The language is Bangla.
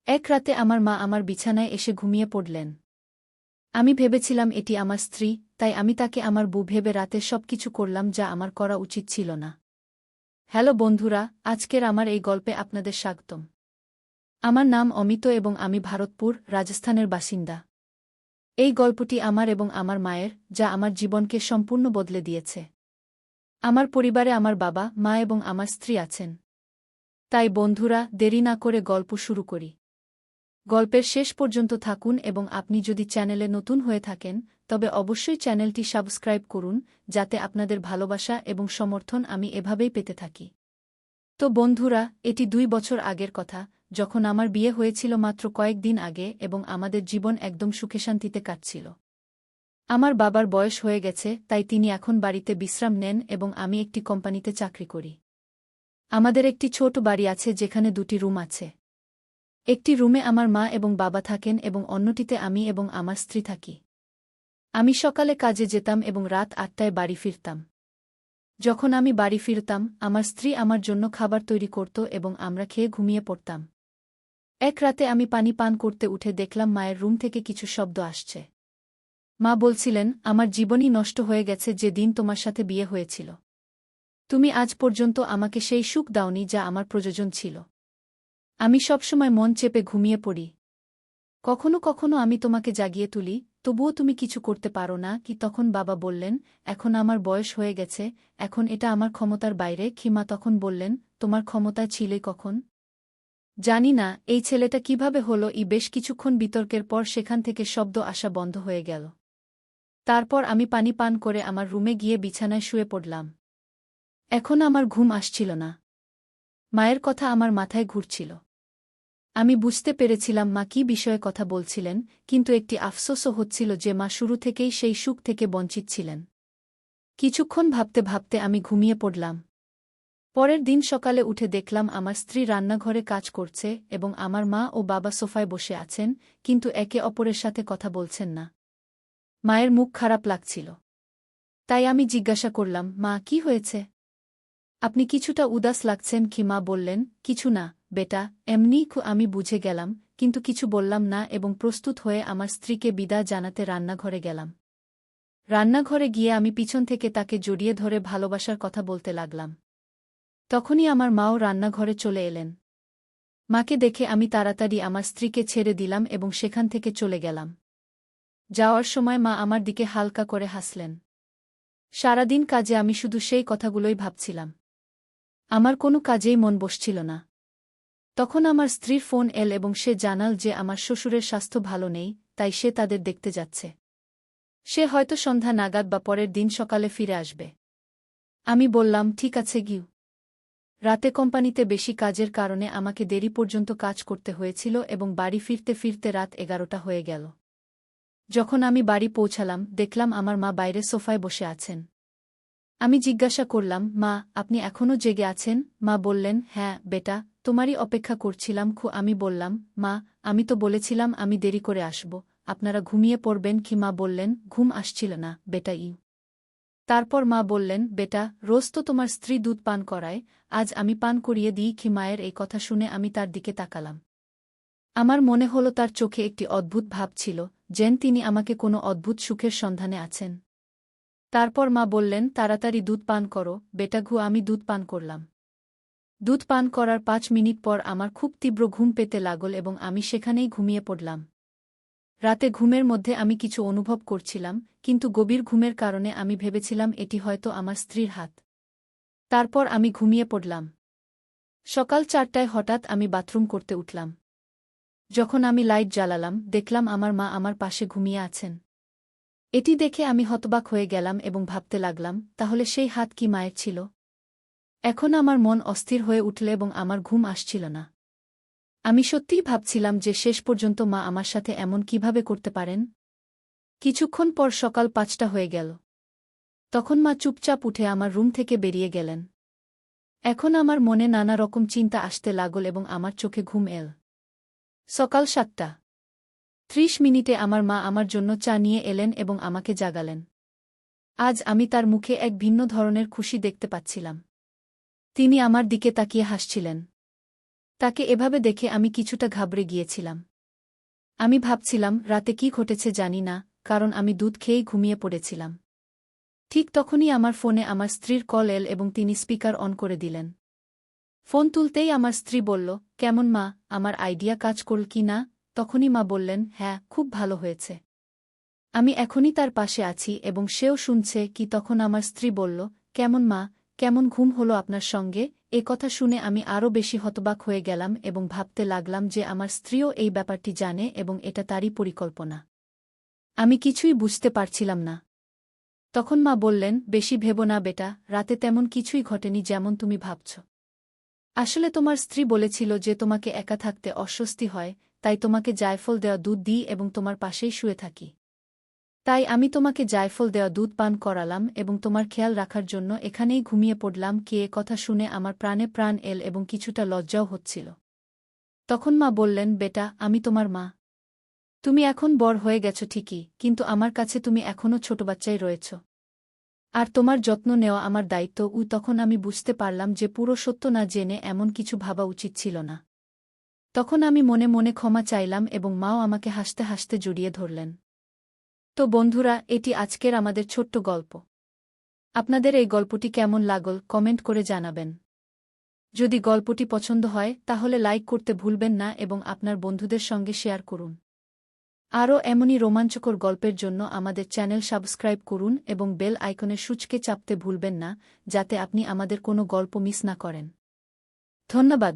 এক রাতে আমার মা আমার বিছানায় এসে ঘুমিয়ে পড়লেন। আমি ভেবেছিলাম এটি আমার স্ত্রী, তাই আমি তাকে আমার বউ ভেবে রাতে সবকিছু করলাম যা আমার করা উচিত ছিল না। হ্যালো বন্ধুরা, আজকের আমার এই গল্পে আপনাদের স্বাগতম। আমার নাম অমিত এবং আমি ভারতপুর, রাজস্থানের বাসিন্দা। এই গল্পটি আমার এবং আমার মায়ের, যা আমার জীবনকে সম্পূর্ণ বদলে দিয়েছে। আমার পরিবারে আমার বাবা, মা এবং আমার স্ত্রী আছেন। তাই বন্ধুরা, দেরি না করে গল্প শুরু করি। গল্পের শেষ পর্যন্ত থাকুন এবং আপনি যদি চ্যানেলে নতুন হয়ে থাকেন তবে অবশ্যই চ্যানেলটি সাবস্ক্রাইব করুন, যাতে আপনাদের ভালোবাসা এবং সমর্থন আমি এভাবেই পেতে থাকি। তো বন্ধুরা, এটি 2 বছর আগের কথা, যখন আমার বিয়ে হয়েছিল মাত্র কয়েকদিন আগে এবং আমাদের জীবন একদম সুখে শান্তিতে কাটছিল। আমার বাবার বয়স হয়ে গেছে, তাই তিনি এখন বাড়িতে বিশ্রাম নেন এবং আমি একটি কোম্পানিতে চাকরি করি। আমাদের একটি ছোট বাড়ি আছে যেখানে 2টি রুম আছে। একটি রুমে আমার মা এবং বাবা থাকেন এবং অন্যটিতে আমি এবং আমার স্ত্রী থাকি। আমি সকালে কাজে যেতাম এবং রাত 8টায় বাড়ি ফিরতাম। যখন আমি বাড়ি ফিরতাম, আমার স্ত্রী আমার জন্য খাবার তৈরি করত এবং আমরা খেয়ে ঘুমিয়ে পড়তাম। এক রাতে আমি পানি পান করতে উঠে দেখলাম মায়ের রুম থেকে কিছু শব্দ আসছে। মা বলছিলেন, আমার জীবনই নষ্ট হয়ে গেছে যে দিন তোমার সাথে বিয়ে হয়েছিল। তুমি আজ পর্যন্ত আমাকে সেই সুখ দাওনি যা আমার প্রয়োজন ছিল। আমি সবসময় মন চেপে ঘুমিয়ে পড়ি। কখনো কখনো আমি তোমাকে জাগিয়ে তুলি, তবুও তুমি কিছু করতে পারো না কি? তখন বাবা বললেন, এখন আমার বয়স হয়ে গেছে, এখন এটা আমার ক্ষমতার বাইরে। খিমা তখন বললেন, তোমার ক্ষমতা ছিলই কখন? জানি না এই ছেলেটা কিভাবে হলো। বেশ কিছুক্ষণ বিতর্কের পর সেখান থেকে শব্দ আসা বন্ধ হয়ে গেল। তারপর আমি পানি পান করে আমার রুমে গিয়ে বিছানায় শুয়ে পড়লাম। এখন আমার ঘুম আসছিল না। মায়ের কথা আমার মাথায় ঘুরছিল। আমি বুঝতে পেরেছিলাম মা কী বিষয়ে কথা বলছিলেন, কিন্তু একটি আফসোসও হচ্ছিল যে মা শুরু থেকেই সেই সুখ থেকে বঞ্চিত ছিলেন। কিছুক্ষণ ভাবতে ভাবতে আমি ঘুমিয়ে পড়লাম। পরের দিন সকালে উঠে দেখলাম আমার স্ত্রী রান্নাঘরে কাজ করছে এবং আমার মা ও বাবা সোফায় বসে আছেন, কিন্তু একে অপরের সাথে কথা বলছেন না। মায়ের মুখ খারাপ লাগছিল। তাই আমি জিজ্ঞাসা করলাম, মা কি হয়েছে? আপনি কিছুটা উদাস লাগছেন কি? মা বললেন, কিছু না বেটা, এমনিই। আমি বুঝে গেলাম, কিন্তু কিছু বললাম না এবং প্রস্তুত হয়ে আমার স্ত্রীকে বিদায় জানাতে রান্নাঘরে গেলাম। রান্নাঘরে গিয়ে আমি পিছন থেকে তাকে জড়িয়ে ধরে ভালোবাসার কথা বলতে লাগলাম। তখনই আমার মাও রান্নাঘরে চলে এলেন। মাকে দেখে আমি তাড়াতাড়ি আমার স্ত্রীকে ছেড়ে দিলাম এবং সেখান থেকে চলে গেলাম। যাওয়ার সময় মা আমার দিকে হালকা করে হাসলেন। সারাদিন কাজে আমি শুধু সেই কথাগুলোই ভাবছিলাম। আমার কোনো কাজেই মন বসছিল না। তখন আমার স্ত্রীর ফোন এল এবং সে জানাল যে আমার শ্বশুরের স্বাস্থ্য ভালো নেই, তাই সে তাদের দেখতে যাচ্ছে। সে হয়তো সন্ধ্যা নাগাদ বা পরের দিন সকালে ফিরে আসবে। আমি বললাম, ঠিক আছে গিয়ে। রাতে কোম্পানিতে বেশি কাজের কারণে আমাকে দেরি পর্যন্ত কাজ করতে হয়েছিল এবং বাড়ি ফিরতে ফিরতে রাত 11টা হয়ে গেল। যখন আমি বাড়ি পৌঁছালাম, দেখলাম আমার মা বাইরে সোফায় বসে আছেন। আমি জিজ্ঞাসা করলাম, মা, আপনি এখনও জেগে আছেন? মা বললেন, হ্যাঁ বেটা, তোমারই অপেক্ষা করছিলাম। আমি বললাম, মা, আমি তো বলেছিলাম আমি দেরি করে আসব, আপনারা ঘুমিয়ে পড়বেন কি? মা বললেন, ঘুম আসছিল না বেটা। তারপর মা বললেন, বেটা, রোজ তো তোমার স্ত্রী দুধ পান করায়, আজ আমি পান করিয়ে দিই কি? মায়ের এই কথা শুনে আমি তার দিকে তাকালাম। আমার মনে হলো তার চোখে একটি অদ্ভুত ভাব ছিল, যেন তিনি আমাকে কোনো অদ্ভুত সুখের সন্ধানে আছেন। তারপর মা বললেন, তাড়াতাড়ি দুধ পান করো বেটা। আমি দুধ পান করলাম। দুধ পান করার 5 মিনিট পর আমার খুব তীব্র ঘুম পেতে লাগল এবং আমি সেখানেই ঘুমিয়ে পড়লাম। রাতে ঘুমের মধ্যে আমি কিছু অনুভব করছিলাম, কিন্তু গভীর ঘুমের কারণে আমি ভেবেছিলাম এটি হয়তো আমার স্ত্রীর হাত। তারপর আমি ঘুমিয়ে পড়লাম। সকাল 4টায় হঠাৎ আমি বাথরুম করতে উঠলাম। যখন আমি লাইট জ্বালালাম, দেখলাম আমার মা আমার পাশে ঘুমিয়ে আছেন। এটি দেখে আমি হতবাক হয়ে গেলাম এবং ভাবতে লাগলাম, তাহলে সেই হাত কি মায়ের ছিল? এখন আমার মন অস্থির হয়ে উঠল এবং আমার ঘুম আসছিল না। আমি সত্যিই ভাবছিলাম যে শেষ পর্যন্ত মা আমার সাথে এমন কিভাবে করতে পারেন। কিছুক্ষণ পর সকাল 5টা হয়ে গেল। তখন মা চুপচাপ উঠে আমার রুম থেকে বেরিয়ে গেলেন। এখন আমার মনে নানা রকম চিন্তা আসতে লাগল এবং আমার চোখে ঘুম এল। সকাল 7:30 আমার মা আমার জন্য চা নিয়ে এলেন এবং আমাকে জাগালেন। আজ আমি তার মুখে এক ভিন্ন ধরনের খুশি দেখতে পাচ্ছিলাম। তিনি আমার দিকে তাকিয়ে হাসছিলেন। তাকে এভাবে দেখে আমি কিছুটা ঘাবড়ে গিয়েছিলাম। আমি ভাবছিলাম রাতে কি ঘটেছে জানি না, কারণ আমি দুধ খেয়েই ঘুমিয়ে পড়েছিলাম। ঠিক তখনই আমার ফোনে আমার স্ত্রীর কল এল এবং তিনি স্পিকার অন করে দিলেন। ফোন তুলতেই আমার স্ত্রী বলল, কেমন মা, আমার আইডিয়া কাজ করল কি না? তখনই মা বললেন, হ্যাঁ, খুব ভালো হয়েছে। আমি এখনই তার পাশে আছি এবং সেও শুনছে কি। তখন আমার স্ত্রী বলল, কেমন মা, কেমন ঘুম হলো আপনার সঙ্গে? এ কথা শুনে আমি আরও বেশি হতবাক হয়ে গেলাম এবং ভাবতে লাগলাম যে আমার স্ত্রীও এই ব্যাপারটি জানে এবং এটা তারই পরিকল্পনা। আমি কিছুই বুঝতে পারছিলাম না। তখন মা বললেন, বেশি ভেবো না বেটা, রাতে তেমন কিছুই ঘটেনি যেমন তুমি ভাবছ। আসলে তোমার স্ত্রী বলেছিল যে তোমাকে একা থাকতে অস্বস্তি হয়, তাই তোমাকে জায়ফল দেওয়া দুধ দিই এবং তোমার পাশেই শুয়ে থাকি। তাই আমি তোমাকে জায়ফল দেওয়া দুধ পান করালাম এবং তোমার খেয়াল রাখার জন্য এখানেই ঘুমিয়ে পড়লাম। কে এ কথা শুনে আমার প্রাণে প্রাণ এল এবং কিছুটা লজ্জাও হচ্ছিল। তখন মা বললেন, বেটা, আমি তোমার মা। তুমি এখন বড় হয়ে গেছ ঠিকই, কিন্তু আমার কাছে তুমি এখনও ছোট বাচ্চাই রয়েছ। আর তোমার যত্ন নেওয়া আমার দায়িত্ব। তখন আমি বুঝতে পারলাম যে পুরো সত্য না জেনে এমন কিছু ভাবা উচিত ছিল না। তখন আমি মনে মনে ক্ষমা চাইলাম এবং মাও আমাকে হাসতে হাসতে জড়িয়ে ধরলেন। তো বন্ধুরা, এটি আজকের আমাদের ছোট্ট গল্প। আপনাদের এই গল্পটি কেমন লাগল কমেন্ট করে জানাবেন। যদি গল্পটি পছন্দ হয় তাহলে লাইক করতে ভুলবেন না এবং আপনার বন্ধুদের সঙ্গে শেয়ার করুন। আরও এমনই রোমাঞ্চকর গল্পের জন্য আমাদের চ্যানেল সাবস্ক্রাইব করুন এবং বেল আইকনের সূচকে চাপতে ভুলবেন না, যাতে আপনি আমাদের কোনো গল্প মিস না করেন। ধন্যবাদ।